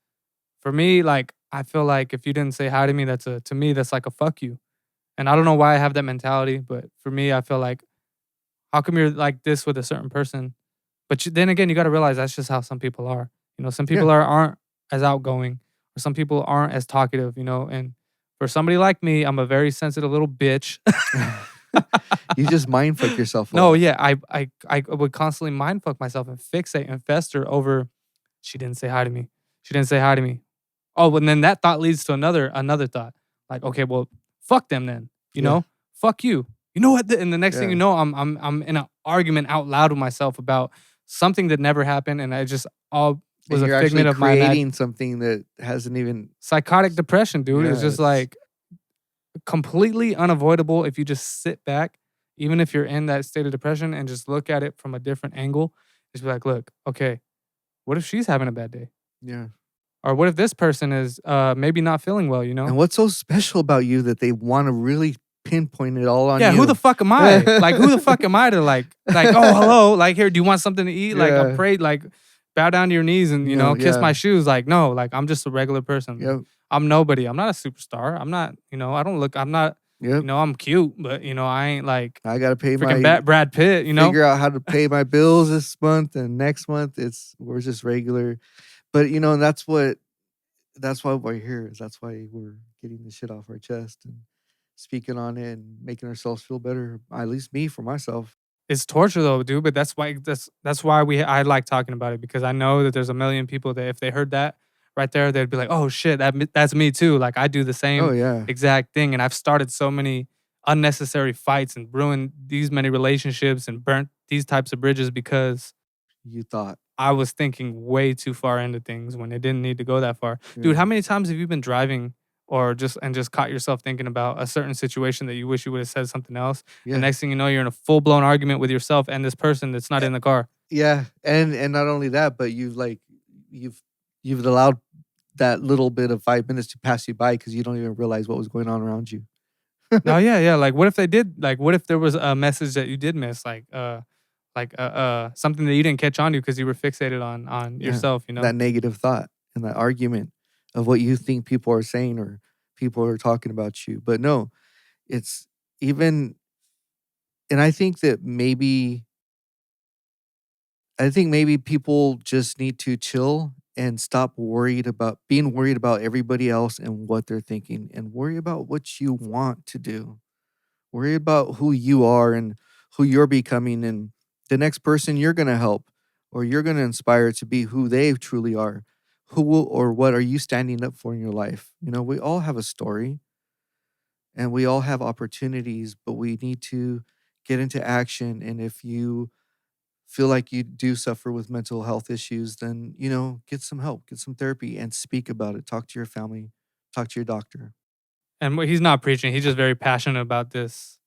for me, like I feel like if you didn't say hi to me, to me that's like a fuck you. And I don't know why I have that mentality, but for me, I feel like how come you're like this with a certain person? But then again, you got to realize that's just how some people are. You know, some Yeah. people aren't as outgoing, or some people aren't as talkative. You know, and for somebody like me, I'm a very sensitive little bitch. You just mind fuck yourself a No, lot. yeah, I would constantly mind fuck myself and fixate and fester over. She didn't say hi to me. She didn't say hi to me. Oh, and then that thought leads to another thought. Like, okay, well, fuck them then. You Yeah. know, fuck you. You know what? And the next thing you Yeah. know, I'm in an argument out loud with myself about something that never happened, and I just all was And a you're actually figment of my creating something that hasn't even psychotic depression, dude. It's yeah, just it's like completely unavoidable if you just sit back, even if you're in that state of depression, and just look at it from a different angle. Just be like, look, okay, what if she's having a bad day? yeah. Or what if this person is maybe not feeling well, you know? And what's so special about you that they wanna really pinpoint it all on Yeah, who the you? fuck am I? Like, who the fuck am I to oh, hello, like, here, do you want something to eat? Like, I'm Yeah. prayed, like, bow down to your knees and, you know, kiss Yeah. my shoes. Like, no, like, I'm just a regular person. Like, Yep. I'm nobody. I'm not a superstar. I'm not, you know, I'm not, Yep. you know, I'm cute, but, you know, I ain't like I gotta pay freaking my Brad Pitt, you know? figure out how to pay my bills this month, and next month we're just regular. But and that's why we're here. Is That's why we're getting the shit off our chest and speaking on it and making ourselves feel better. At least me for myself. It's torture though, dude, but that's why I like talking about it because I know that there's a million people that if they heard that right there, they'd be like, "Oh shit, that's me too." Like I do the Oh same yeah. exact thing, and I've started so many unnecessary fights and ruined these many relationships and burnt these types of bridges because You thought. I was thinking way too far into things when it didn't need to go that far. Dude, Yeah. how many times have you been driving or just caught yourself thinking about a certain situation that you wish you would have said something else? And Yeah. next thing you know, you're in a full blown argument with yourself and this person that's not Eh, in the car. Yeah. And not only that, but you've you've allowed that little bit of 5 minutes to pass you by because you don't even realize what was going on around you. No, yeah, yeah. Like what if they did like what if there was a message that you did miss? Something that you didn't catch on to because you were fixated on Yeah. yourself, you know? That negative thought and that argument of what you think people are saying or people are talking about you. But no, it's even and I think maybe people just need to chill and stop being worried about everybody else and what they're thinking and worry about what you want to do. Worry about who you are and who you're becoming and the next person you're going to help or you're going to inspire to be who they truly are. Or what are you standing up for in your life? We all have a story and we all have opportunities, but we need to get into action. And if you feel like you do suffer with mental health issues, then, get some help, get some therapy and speak about it. Talk to your family, talk to your doctor. And he's not preaching. He's just very passionate about this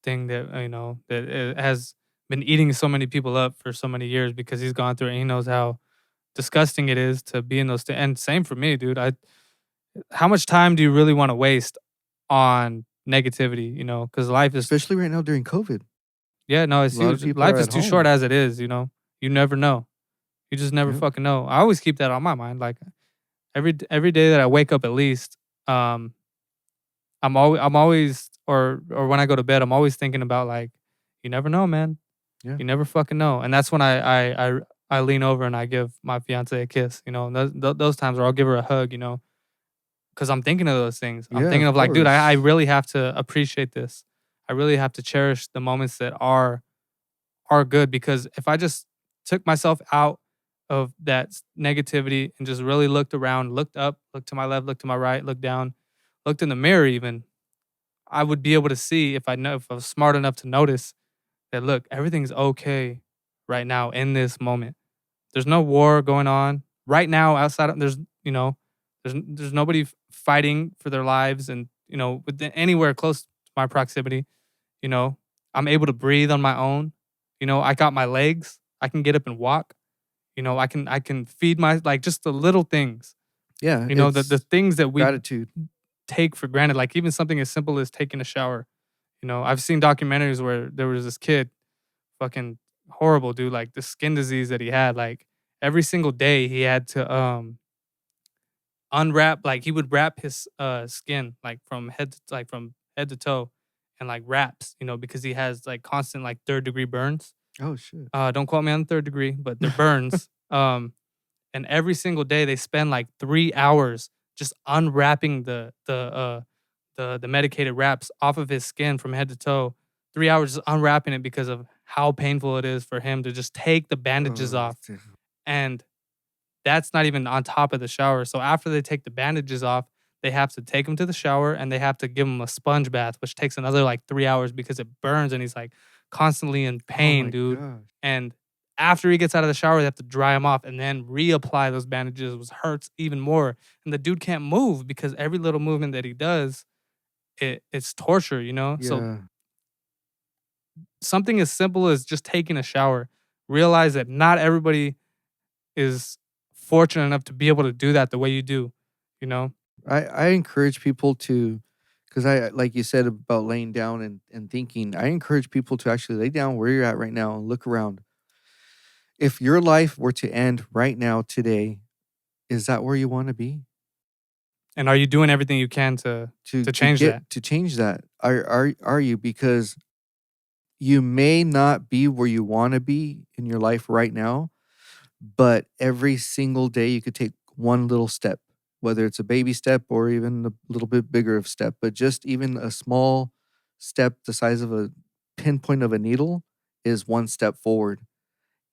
thing that you know that has been eating so many people up for so many years because he's gone through it and he knows how disgusting it is to be in those and same for me, dude. I How much time do you really want to waste on negativity, you know, because life is Especially right now during COVID. Yeah, no, A it's lot of huge. people are Life is at too short home. as it is, you know? You never know. You just never Yep. fucking know. I always keep that on my mind, like, every day that I wake up at least, I'm always or when I go to bed, I'm always thinking about, like, you never know, man. Yeah. You never fucking know, and that's when I lean over and I give my fiancée a kiss, you know? Those times where I'll give her a hug, you know? 'Cause I'm thinking of those things. I'm Yeah, thinking of of, like, dude, I course. really have to appreciate this. I really have to cherish the moments that are good, because if I just took myself out of that negativity and just really looked around, looked up, looked to my left, looked to my right, looked down, looked in the mirror even, I would be able to see, if I was smart enough to notice that, look, everything's okay right now in this moment. There's no war going on right now outside of, you know, there's nobody fighting for their lives, and, you know, within anywhere close to my proximity, you know. I'm able to breathe on my own. You know, I got my legs. I can get up and walk. You know, I can feed my, like, just the little things. Yeah, You know, the it's things that we gratitude. take for granted, like even something as simple as taking a shower. You know, I've seen documentaries where there was this kid, fucking horrible dude, like the skin disease that he had, like every single day he had to unwrap, like he would wrap his skin, like from head to toe, and like wraps, you know, because he has like constant like third degree burns. Oh, shit. Don't quote me on the third degree, but they're burns. And every single day they spend like 3 hours just unwrapping the medicated wraps off of his skin from head to toe. 3 hours just unwrapping it because of how painful it is for him to just take the bandages Oh, off. And that's not even on top of the shower. So after they take the bandages off, they have to take him to the shower and they have to give him a sponge bath, which takes another like 3 hours because it burns and he's like constantly in oh pain, my dude. gosh. And after he gets out of the shower, they have to dry him off and then reapply those bandages, which hurts even more. And the dude can't move because every little movement that he does, it's torture, you know? So Yeah. something as simple as just taking a shower, realize that not everybody is fortunate enough to be able to do that the way you do, you know? I encourage people to, because I like you said about laying down and thinking, I encourage people to actually lay down where you're at right now and look around. If your life were to end right now today, is that where you want to be? And are you doing everything you can to To change that? get to change that? Are you? Because you may not be where you want to be in your life right now, but every single day you could take one little step, whether it's a baby step or even a little bit bigger of step, but just even a small step the size of a pinpoint of a needle is one step forward.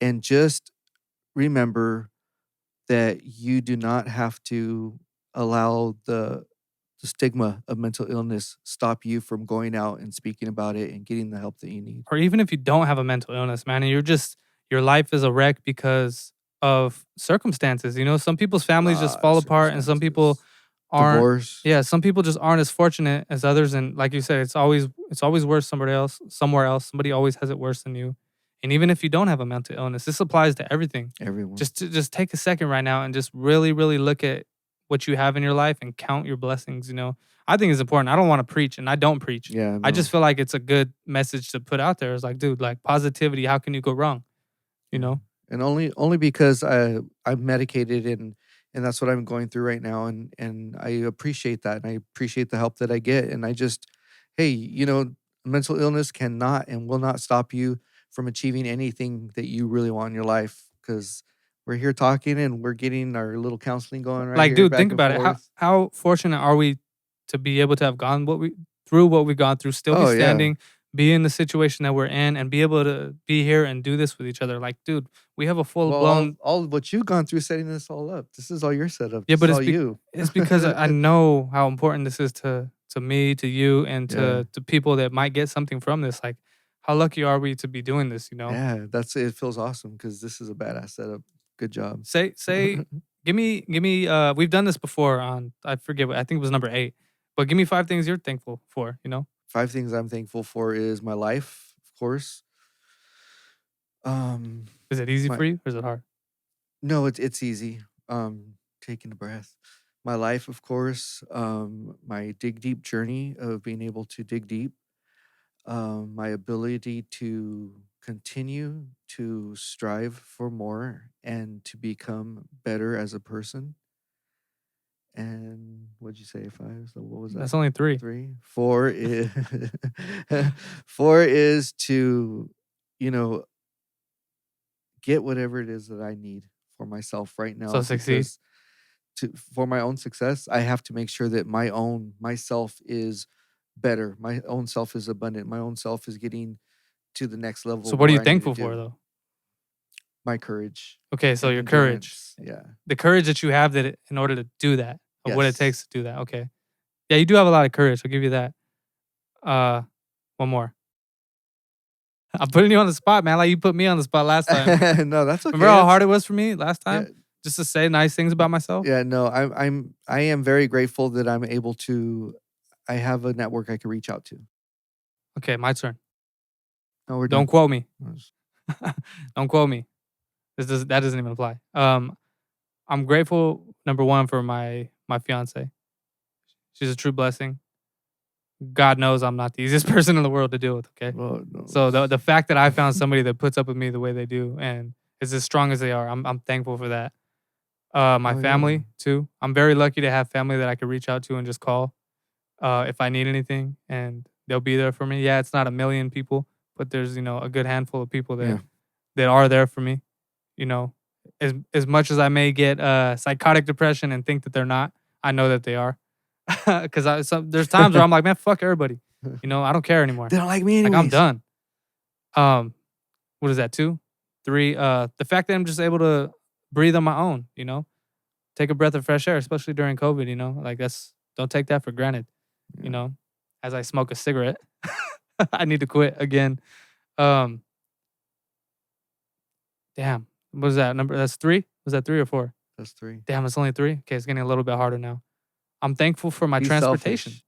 And just remember that you do not have to allow the stigma of mental illness stop you from going out and speaking about it and getting the help that you need. Or even if you don't have a mental illness, man, and your life is a wreck because of circumstances. You know, some people's A families just lot of fall apart and some people circumstances. aren't. Divorce. Yeah, some people just aren't as fortunate as others. And like you said, it's always worse somewhere else. Somebody always has it worse than you. And even if you don't have a mental illness, this applies to everything. Everyone. Just take a second right now and just really, really look at what you have in your life and count your blessings, you know. I think it's important. I don't want to preach and I don't preach. Yeah, I just no. feel like it's a good message to put out there. It's like, dude, like positivity, how can you go wrong? You Yeah. know? And only because I'm medicated and that's what I'm going through right now and I appreciate that and I appreciate the help that I get and I just hey, mental illness cannot and will not stop you from achieving anything that you really want in your life cuz we're here talking and we're getting our little counseling going right Like, here dude, back think and about it. How forth. how fortunate are we to be able to have gone what we've gone through, still be Oh yeah. standing, be in the situation that we're in, and be able to be here and do this with each other. Like, dude, we have a full Well, blown. all of what you've gone through setting this all up. This is all your setup. Yeah, This is but all you. it's because I know how important this is to me, to you, and Yeah. to people that might get something from this. Like, how lucky are we to be doing this? You know, Yeah, that's it feels awesome because this is a badass setup. Good job. say, give me. We've done this before on, I forget what, I think it was number 8, but give me 5 things you're thankful for. You know, 5 things I'm thankful for is my life, of course. Um, is it easy my for you or is it hard? no, it's easy. Taking a breath. My life, of course. My dig deep journey of being able to dig deep. my ability to continue to strive for more and to become better as a person. And what'd you say? 5? So what was that? That's only 3. 3. 4 is 4 is to, you know, get whatever it is that I need for myself right now, So succeed. because for my own success, I have to make sure that myself is better. My own self is abundant. My own self is getting to the next level So of what are you I need to thankful for do. though? My courage Okay, so and your courage. endurance. Yeah. The courage that you have in order to do that, of what it Yes. takes to do that. Okay. Yeah, you do have a lot of courage. I'll give you that. One more. I'm putting you on the spot, man. Like you put me on the spot last time. No, that's okay. Remember how hard it was for me last time? Yeah. Just to say nice things about myself? Yeah, no, I am very grateful that I'm able to. I have a network I can reach out to. Okay, my turn. No, we're Don't done. quote me. Don't quote me. That doesn't even apply. I'm grateful, number one, for my fiance. She's a true blessing. God knows I'm not the easiest person in the world to deal with, okay? Well, no. So the fact that I found somebody that puts up with me the way they do and is as strong as they are, I'm thankful for that. My Oh, family yeah. too. I'm very lucky to have family that I could reach out to and just call if I need anything, and they'll be there for me. Yeah, it's not a million people, but there's a good handful of people Yeah. that are there for me. You know, as much as I may get psychotic depression and think that they're not, I know that they are. Because there's times where I'm like, man, fuck everybody. I don't care anymore. They don't like me anyways. Like I'm done. What is that? 2, 3? The fact that I'm just able to breathe on my own. Take a breath of fresh air, especially during COVID. Like don't take that for granted. Yeah. As I smoke a cigarette, I need to quit again. Damn, what was that number? That's 3. Was that 3 or 4? That's 3. Damn, it's only 3. Okay, it's getting a little bit harder now. I'm thankful for my Be transportation. selfish.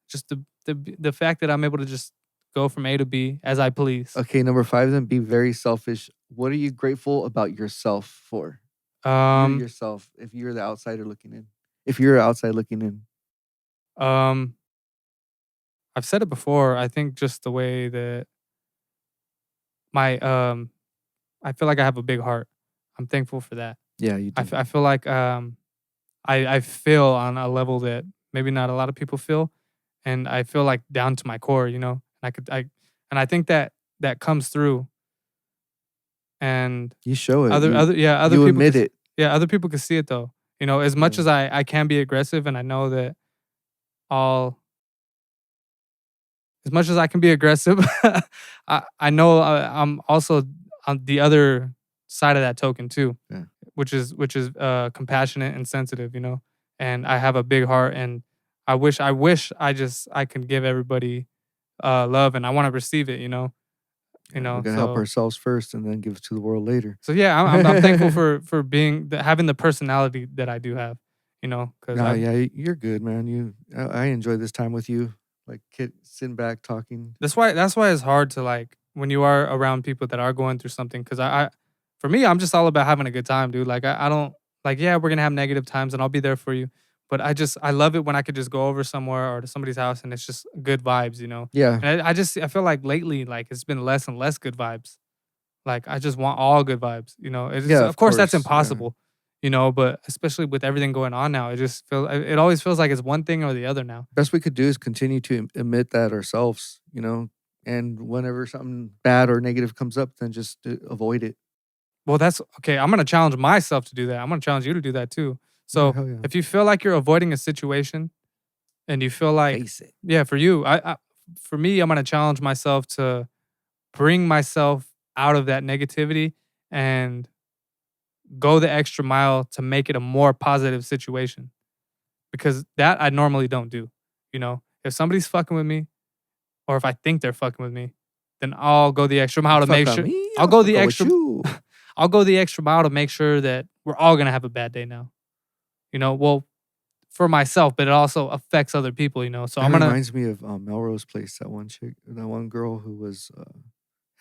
Just the fact that I'm able to just go from A to B as I please. Okay, number 5 then, be very selfish. What are you grateful about yourself for? You yourself, if you're the outsider looking in. If you're outside looking in. I've said it before. I think just the way that I feel like I have a big heart. I'm thankful for that. Yeah, you do. I feel like I feel on a level that maybe not a lot of people feel, and I feel like down to my core. And I think that comes through. And you show it. other you people admit it. Yeah, other people can see it though. As much as I can be aggressive, and I know that as much as I can be aggressive, I know I'm also on the other side of that token too, Yeah. which is compassionate and sensitive, and I have a big heart, and I wish I can give everybody love, and I want to receive it, We gotta help ourselves first, and then give it to the world later. So yeah, I'm thankful for having the personality that I do have, because yeah, you're good, man. I enjoy this time with you, like sitting back talking. That's why it's hard to, like, when you are around people that are going through something, because for me, I'm just all about having a good time, dude. Like I don't, like, yeah, we're gonna have negative times and I'll be there for you, but I love it when I could just go over somewhere or to somebody's house and it's just good vibes, Yeah. And I feel like lately, like, it's been less and less good vibes. Like I just want all good vibes, Yeah, of course that's yeah. impossible, but especially with everything going on now, it always feels like it's one thing or the other now. Best we could do is continue to admit that ourselves, and whenever something bad or negative comes up, then just avoid it. Well, that's okay. I'm gonna challenge myself to do that. I'm gonna challenge you to do that too. So hell yeah. if you feel like you're avoiding a situation, and you feel like, Face it. yeah, for you, for me, I'm gonna challenge myself to bring myself out of that negativity and go the extra mile to make it a more positive situation, because that I normally don't do. If somebody's fucking with me, or if I think they're fucking with me, then I'll go the extra mile to make sure. I'll go the extra. I'll go the extra mile to make sure that we're all gonna have a bad day now. Well, for myself, but it also affects other people. So That I'm gonna. reminds me of Melrose Place. That one girl who was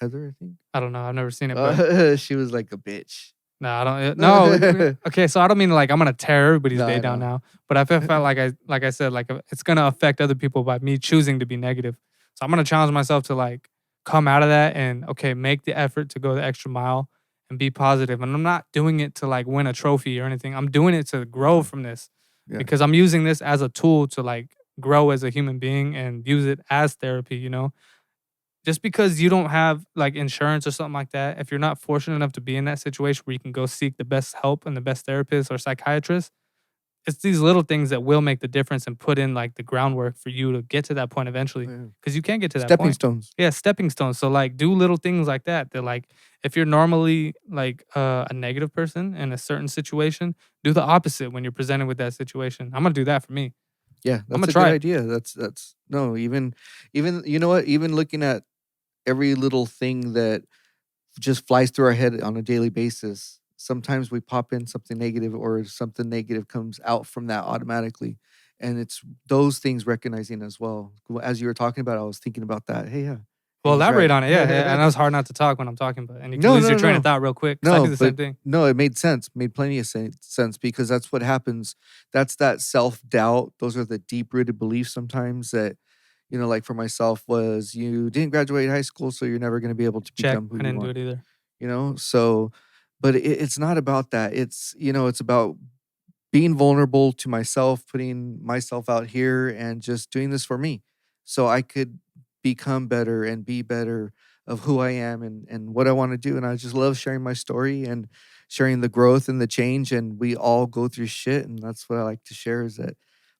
Heather, I think. I don't know. I've never seen it. But she was like a bitch. no, I don't. No. Okay, so I don't mean like I'm gonna tear everybody's day down now. But I felt like I said, like, it's gonna affect other people by me choosing to be negative. So I'm gonna challenge myself to like come out of that and okay, make the effort to go the extra mile and be positive. And I'm not doing it to like win a trophy or anything. I'm doing it to grow from this Yeah. because I'm using this as a tool to like grow as a human being and use it as therapy, you know? Just because you don't have like insurance or something like that, if you're not fortunate enough to be in that situation where you can go seek the best help and the best therapist or psychiatrist, it's these little things that will make the difference and put in like the groundwork for you to get to that point eventually. Yeah. Because you can get to that Stepping point. stones. Yeah, stepping stones. So like do little things like that. That like if you're normally like a negative person in a certain situation, do the opposite when you're presented with that situation. I'm gonna do that for me. Yeah, I'm that's gonna a good try it. idea. That's no, even you know what? Even looking at every little thing that just flies through our head on a daily basis. Sometimes we pop in something negative or something negative comes out from that automatically. And it's those things recognizing as well. As you were talking about, I was thinking about that. Hey, yeah. Hey, Well, he's elaborate right. on it. Yeah, yeah. I know it's hard not to talk when I'm talking, but and you can No, lose no, your train of no. thought real quick. Cause I No, do the same but thing. no, it made sense. Made plenty of sense because that's what happens. That's that self-doubt. Those are the deep-rooted beliefs sometimes that, like for myself was you didn't graduate high school, so you're never going to be able to Check. become who I you didn't do want. it either. So, but it's not about that. It's about being vulnerable to myself, putting myself out here and just doing this for me so I could become better and be better of who I am and what I want to do. And I just love sharing my story and sharing the growth and the change. And we all go through shit. And that's what I like to share is that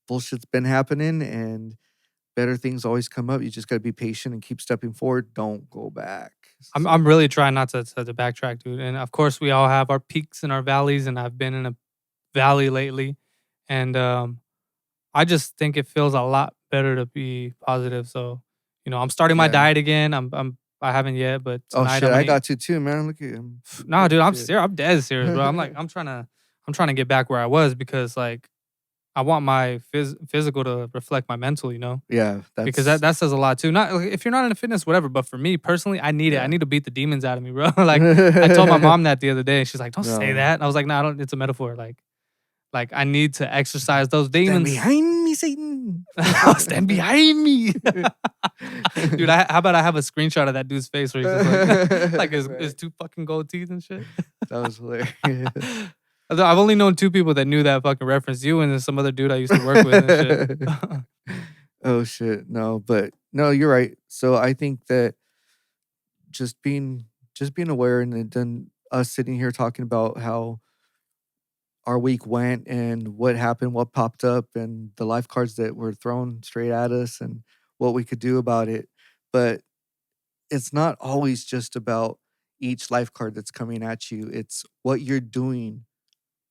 bullshit's been happening and better things always come up. You just got to be patient and keep stepping forward. Don't go back. I'm really trying not to backtrack, dude. And of course, we all have our peaks and our valleys, and I've been in a valley lately, and I just think it feels a lot better to be positive. So, I'm starting my Yeah. diet again. I haven't yet, but Oh tonight shit, I'm I gonna eat. got to too, man. Look at him. No, dude, I'm Shit. serious. I'm dead serious, bro. I'm trying to get back where I was because like I want my physical to reflect my mental, Yeah, because that's that says a lot too. Not like, if you're not into fitness, whatever. But for me personally, I need it. I yeah. need to beat the demons out of me, bro. Like I told my mom that the other day, and she's like, "Don't say No. that." And I was like, "No, I don't. It's a metaphor. Like I need to exercise those Stand demons. behind me, Satan. Stand behind me, dude. How about I have a screenshot of that dude's face where he's just like his Right. two fucking gold teeth and shit. That was hilarious. I've only known two people that knew that fucking reference. You and then some other dude I used to work with and shit. Oh shit. No, but no, you're right. So I think that just being aware and then us sitting here talking about how our week went and what happened, what popped up, and the life cards that were thrown straight at us and what we could do about it. But it's not always just about each life card that's coming at you. It's what you're doing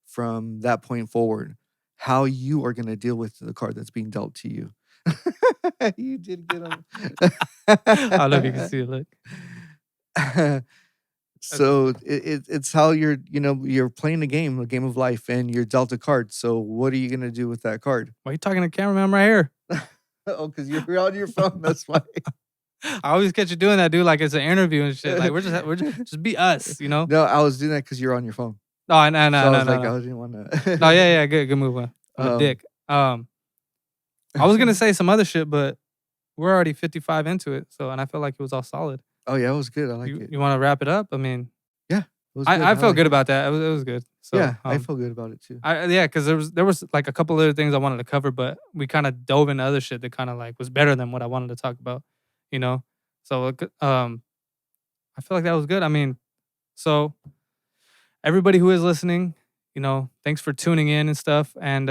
from that point forward, how you are going to deal with the card that's being dealt to you. You did get him. I don't know if you can see it. Look, So it's how you're playing a game of life, and you're dealt a card. So what are you gonna do with that card? why are you talking to the cameraman? I'm right here. Oh, because you're on your phone. That's why. I always catch you doing that, dude. Like it's an interview and shit. Like we're just be us. No, I was doing that because you're on your phone. No, no, no, So I no, was no, like, no. I didn't want No, to. yeah, good move. I'm a um, dick. I was gonna say some other shit, but we're already 55 into it. So, and I felt like it was all solid. oh yeah, it was good. I like You it. you want to wrap it up? I mean, Yeah, it was good. I felt like good it. about that. It was good. So, Yeah, I feel good about it too. yeah, because there was like a couple other things I wanted to cover, but we kind of dove into other shit that kind of like was better than what I wanted to talk about, you know. So I feel like that was good. I mean, so everybody who is listening, thanks for tuning in and stuff, and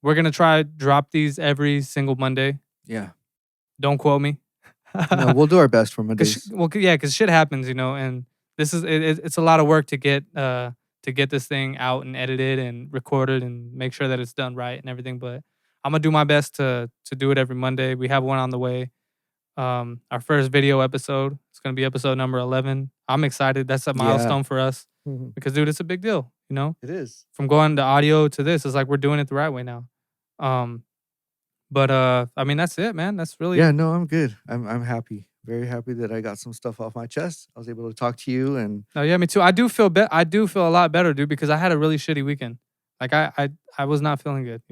we're gonna try drop these every single Monday. Yeah. Don't quote me. No, we'll do our best for Mondays. Because shit happens, and this is it's a lot of work to get this thing out and edited and recorded and make sure that it's done right and everything. But I'm gonna do my best to do it every Monday. We have one on the way. Our first video episode. It's gonna be episode number 11. I'm excited. That's a Yeah. milestone for us because, dude, it's a big deal. It is. From going to audio to this, it's like we're doing it the right way now. But I mean, that's it, man. That's really Yeah, no, I'm good. I'm happy. Very happy that I got some stuff off my chest. I was able to talk to you and No, yeah, me too. I do feel a lot better, dude, because I had a really shitty weekend. Like I was not feeling good,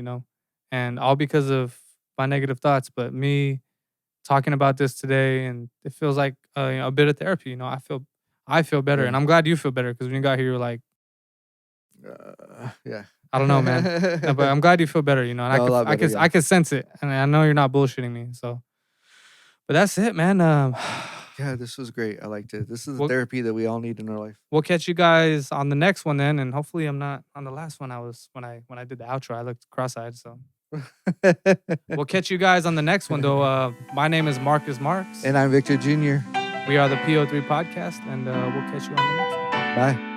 and all because of my negative thoughts. But me talking about this today, and it feels like a bit of therapy. You know, I feel better, Yeah. and I'm glad you feel better because when you got here, you were like, Yeah. I don't know, man. No, but I'm glad you feel better. You know, and No, a lot better, yeah. I could sense it, and I know you're not bullshitting me. So, but that's it, man. Yeah, this was great. I liked it. This is the Well- therapy that we all need in our life. We'll catch you guys on the next one then, and hopefully I'm not on the last one. When I did the outro, I looked cross-eyed. So we'll catch you guys on the next one, though. My name is Marcus Marx. And I'm Victor Jr. We are the PO3 Podcast, and we'll catch you on the next one. Bye.